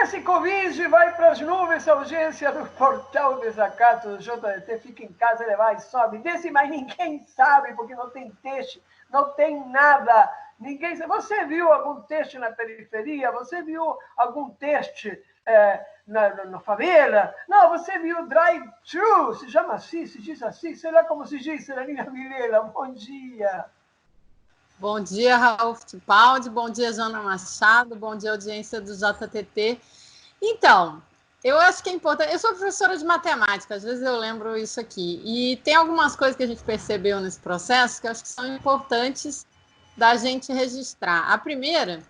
esse Covid vai para as nuvens, a urgência do portal desacato do JDT, fica em casa, ele vai, sobe, desce, mas ninguém sabe, porque não tem teste, não tem nada. Ninguém. Você viu algum teste na periferia? Você viu algum teste na favela? Não, você viu drive-thru, se chama assim, se diz assim, sei lá como se diz, Seraninha Vilela, bom dia. Bom dia, Raul Fittipaldi, bom dia, Jana Machado, bom dia, audiência do JTT. Então, eu acho que é importante, eu sou professora de matemática, às vezes eu lembro isso aqui, e tem algumas coisas que a gente percebeu nesse processo que eu acho que são importantes da gente registrar. A primeira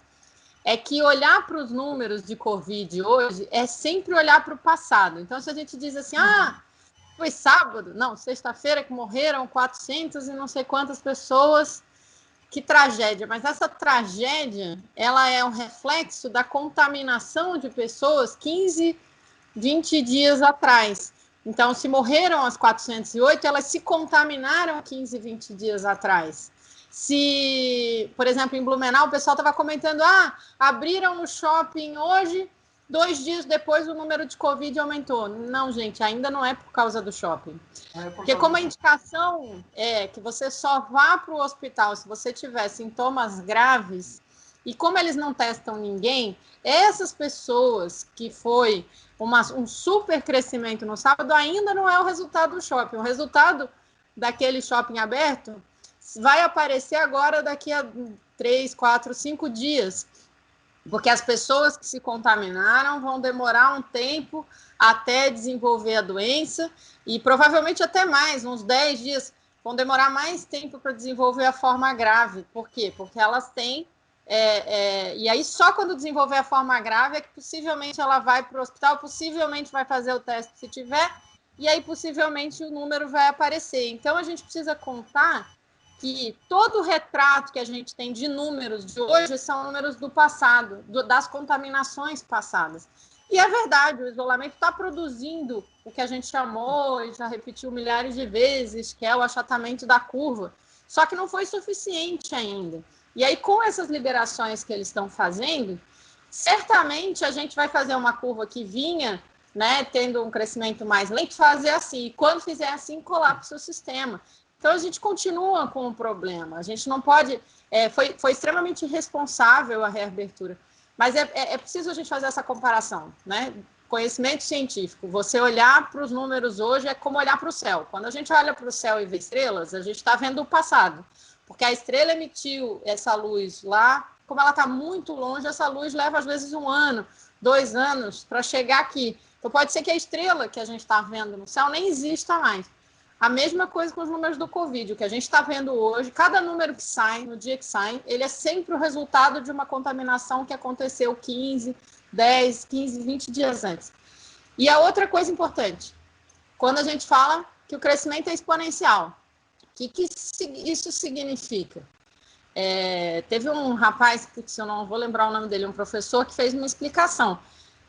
é que olhar para os números de Covid hoje é sempre olhar para o passado. Então, se a gente diz assim, foi sábado, não, sexta-feira que morreram 400 e não sei quantas pessoas, que tragédia, mas essa tragédia, ela é um reflexo da contaminação de pessoas 15, 20 dias atrás. Então, se morreram as 408, elas se contaminaram 15, 20 dias atrás. Se, por exemplo, em Blumenau, o pessoal estava comentando, abriram no shopping hoje, 2 dias depois o número de Covid aumentou. Não, gente, ainda não é por causa do shopping. Porque como a indicação é que você só vá para o hospital se você tiver sintomas graves, e como eles não testam ninguém, essas pessoas que foi um super crescimento no sábado ainda não é o resultado do shopping. O resultado daquele shopping aberto vai aparecer agora daqui a 3, 4, 5 dias. Porque as pessoas que se contaminaram vão demorar um tempo até desenvolver a doença e provavelmente até mais, uns 10 dias, vão demorar mais tempo para desenvolver a forma grave. Por quê? Porque elas têm... e aí só quando desenvolver a forma grave é que possivelmente ela vai para o hospital, possivelmente vai fazer o teste se tiver, e aí possivelmente o número vai aparecer. Então a gente precisa contar que todo o retrato que a gente tem de números de hoje são números do passado, das contaminações passadas. E é verdade, o isolamento está produzindo o que a gente chamou, e já repetiu milhares de vezes, que é o achatamento da curva. Só que não foi suficiente ainda. E aí, com essas liberações que eles estão fazendo, certamente a gente vai fazer uma curva que vinha, né, tendo um crescimento mais lento, fazer assim. E quando fizer assim, colapsa o sistema. Então, a gente continua com o problema. A gente não pode... foi extremamente irresponsável a reabertura. Mas é preciso a gente fazer essa comparação, né? Conhecimento científico. Você olhar para os números hoje é como olhar para o céu. Quando a gente olha para o céu e vê estrelas, a gente está vendo o passado. Porque a estrela emitiu essa luz lá, como ela está muito longe, essa luz leva às vezes 1 ano, 2 anos para chegar aqui. Então, pode ser que a estrela que a gente está vendo no céu nem exista mais. A mesma coisa com os números do Covid. O que a gente está vendo hoje, cada número que sai, no dia que sai, ele é sempre o resultado de uma contaminação que aconteceu 15, 10, 15, 20 dias antes. E a outra coisa importante, quando a gente fala que o crescimento é exponencial, o que isso significa? Teve um rapaz, eu não vou lembrar o nome dele, um professor, que fez uma explicação.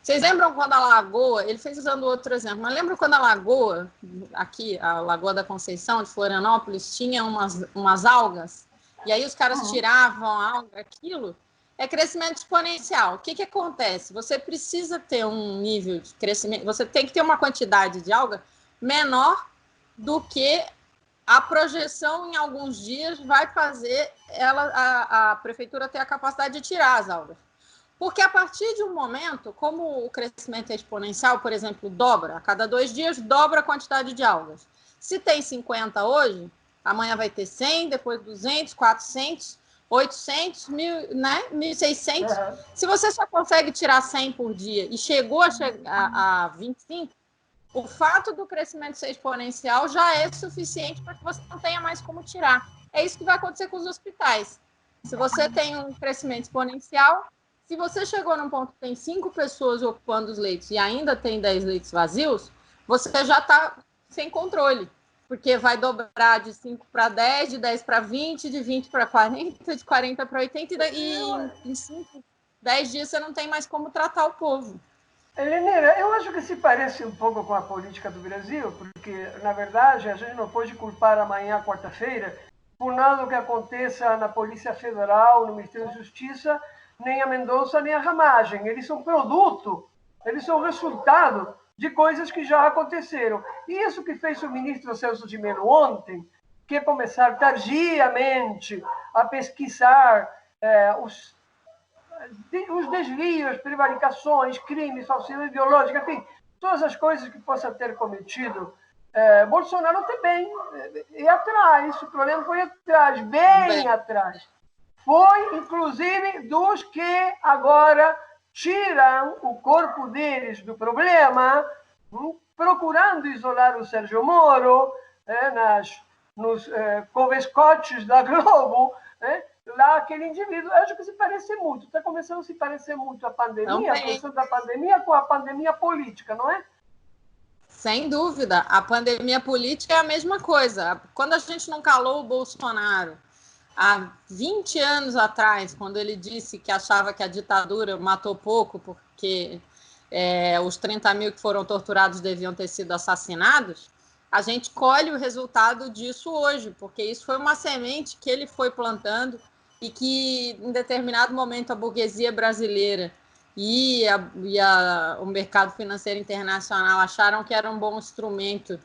Vocês lembram quando a Lagoa, ele fez usando outro exemplo, mas lembram quando a Lagoa, aqui, a Lagoa da Conceição, de Florianópolis, tinha umas algas, e aí os caras tiravam a alga, aquilo é crescimento exponencial. O que acontece? Você precisa ter um nível de crescimento, você tem que ter uma quantidade de alga menor do que a projeção em alguns dias vai fazer a prefeitura ter a capacidade de tirar as algas. Porque a partir de um momento, como o crescimento é exponencial, por exemplo, dobra, a cada 2 dias dobra a quantidade de algas. Se tem 50 hoje, amanhã vai ter 100, depois 200, 400, 800, 1.000, né? 1.600. Se você só consegue tirar 100 por dia e chegou a 25, o fato do crescimento ser exponencial já é suficiente para que você não tenha mais como tirar. É isso que vai acontecer com os hospitais. Se você tem um crescimento exponencial, se você chegou num ponto que tem 5 pessoas ocupando os leitos e ainda tem 10 leitos vazios, você já está sem controle, porque vai dobrar de 5 para 10, de 10 para 20, de 20 para 40, de 40 para 80, e em 5, 10 dias você não tem mais como tratar o povo. Heleneira, eu acho que se parece um pouco com a política do Brasil, porque, na verdade, a gente não pode culpar amanhã, quarta-feira, por nada que aconteça na Polícia Federal, no Ministério da Justiça, nem a Mendonça, nem a Ramagem. Eles são produto Eles são resultado de coisas que já aconteceram. E isso que fez o ministro Celso de Mello ontem, que é começar tardiamente a pesquisar os desvios, prevaricações, crimes, falsidade ideológica, enfim, todas as coisas que possa ter cometido. Bolsonaro também é atrás, o problema foi atrás, bem atrás. Foi, inclusive, dos que agora tiram o corpo deles do problema, procurando isolar o Sérgio Moro, nos covescotes da Globo, lá aquele indivíduo, eu acho que se parece muito, está começando a se parecer muito a pandemia, a questão da pandemia com a pandemia política, não é? Sem dúvida, a pandemia política é a mesma coisa. Quando a gente não calou o Bolsonaro, há 20 anos atrás, quando ele disse que achava que a ditadura matou pouco, porque os 30 mil que foram torturados deviam ter sido assassinados, a gente colhe o resultado disso hoje, porque isso foi uma semente que ele foi plantando e que, em determinado momento, a burguesia brasileira e o mercado financeiro internacional acharam que era um bom instrumento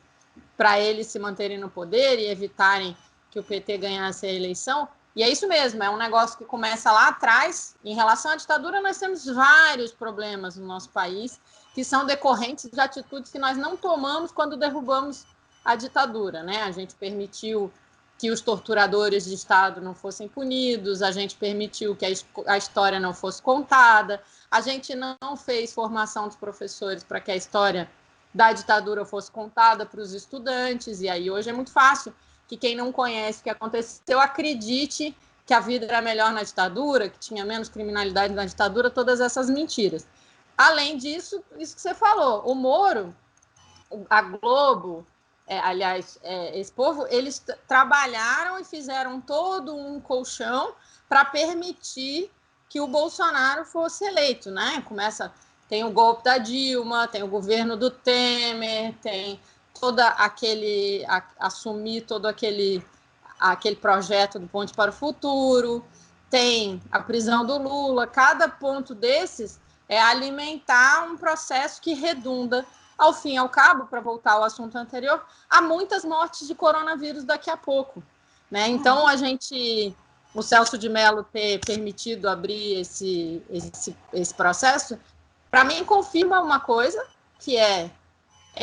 para eles se manterem no poder e evitarem que o PT ganhasse a eleição. E é isso mesmo, é um negócio que começa lá atrás. Em relação à ditadura, nós temos vários problemas no nosso país que são decorrentes de atitudes que nós não tomamos quando derrubamos a ditadura, né? A gente permitiu que os torturadores de Estado não fossem punidos, a gente permitiu que a história não fosse contada, a gente não fez formação dos professores para que a história da ditadura fosse contada para os estudantes, e aí hoje é muito fácil que quem não conhece o que aconteceu acredite que a vida era melhor na ditadura, que tinha menos criminalidade na ditadura, todas essas mentiras. Além disso, isso que você falou, o Moro, a Globo, esse povo, eles trabalharam e fizeram todo um colchão para permitir que o Bolsonaro fosse eleito, né? Tem o golpe da Dilma, tem o governo do Temer, tem assumir todo aquele projeto do Ponte para o Futuro, tem a prisão do Lula. Cada ponto desses é alimentar um processo que redunda, ao fim e ao cabo, para voltar ao assunto anterior, há muitas mortes de coronavírus daqui a pouco, né? Então, o Celso de Mello ter permitido abrir esse processo, para mim, confirma uma coisa, que é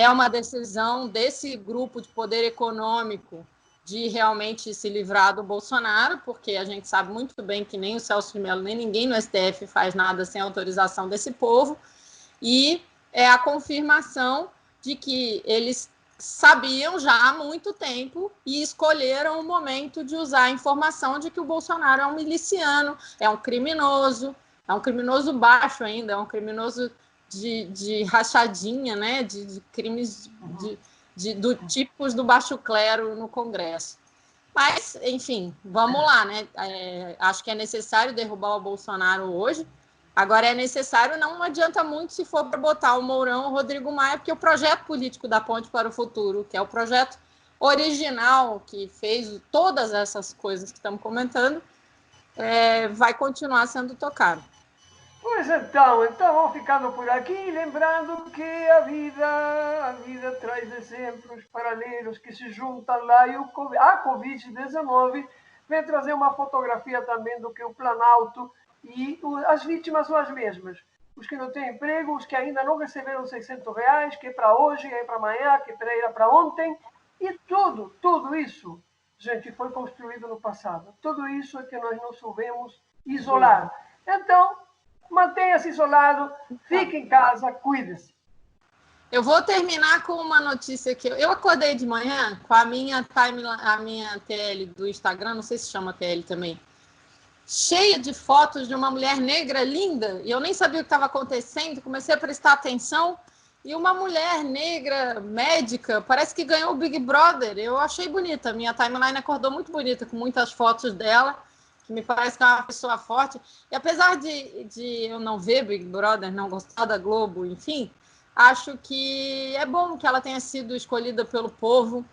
uma decisão desse grupo de poder econômico de realmente se livrar do Bolsonaro, porque a gente sabe muito bem que nem o Celso de Mello, nem ninguém no STF faz nada sem autorização desse povo, e é a confirmação de que eles sabiam já há muito tempo e escolheram o momento de usar a informação de que o Bolsonaro é um miliciano, é um criminoso baixo ainda, é um criminoso de rachadinha, né? de crimes do tipos do baixo clero no Congresso. Mas, enfim, vamos lá, né? Acho que é necessário derrubar o Bolsonaro hoje. Agora é necessário, não adianta muito se for para botar o Mourão ou o Rodrigo Maia, porque o projeto político da Ponte para o Futuro, que é o projeto original que fez todas essas coisas que estamos comentando, vai continuar sendo tocado. Pois então vamos ficando por aqui, lembrando que a vida traz exemplos paralelos que se juntam lá e a Covid-19 vem trazer uma fotografia também do que o Planalto e as vítimas são as mesmas. Os que não têm emprego, os que ainda não receberam R$600, que é para hoje, é para amanhã, que era para ontem, e tudo isso, gente, foi construído no passado. Tudo isso é que nós não soubemos isolar. Então, mantenha-se isolado, fique em casa, cuide-se. Eu vou terminar com uma notícia que eu acordei de manhã com a minha TL do Instagram, não sei se chama TL também, cheia de fotos de uma mulher negra linda, e eu nem sabia o que estava acontecendo, comecei a prestar atenção, e uma mulher negra, médica, parece que ganhou o Big Brother. Eu achei bonita, minha timeline acordou muito bonita, com muitas fotos dela, que me parece que é uma pessoa forte. E apesar de eu não ver Big Brother, não gostar da Globo, enfim, acho que é bom que ela tenha sido escolhida pelo povo.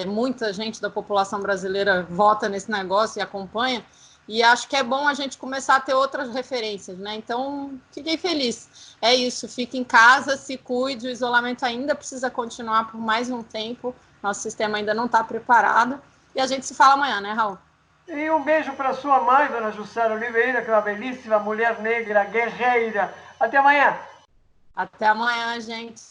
Muita gente da população brasileira vota nesse negócio e acompanha. E acho que é bom a gente começar a ter outras referências, né? Então, fiquei feliz. É isso, fique em casa, se cuide, o isolamento ainda precisa continuar por mais um tempo, nosso sistema ainda não está preparado. E a gente se fala amanhã, né, Raul? E um beijo para sua mãe, dona Jussara Oliveira, que é uma belíssima mulher negra, guerreira. Até amanhã. Até amanhã, gente.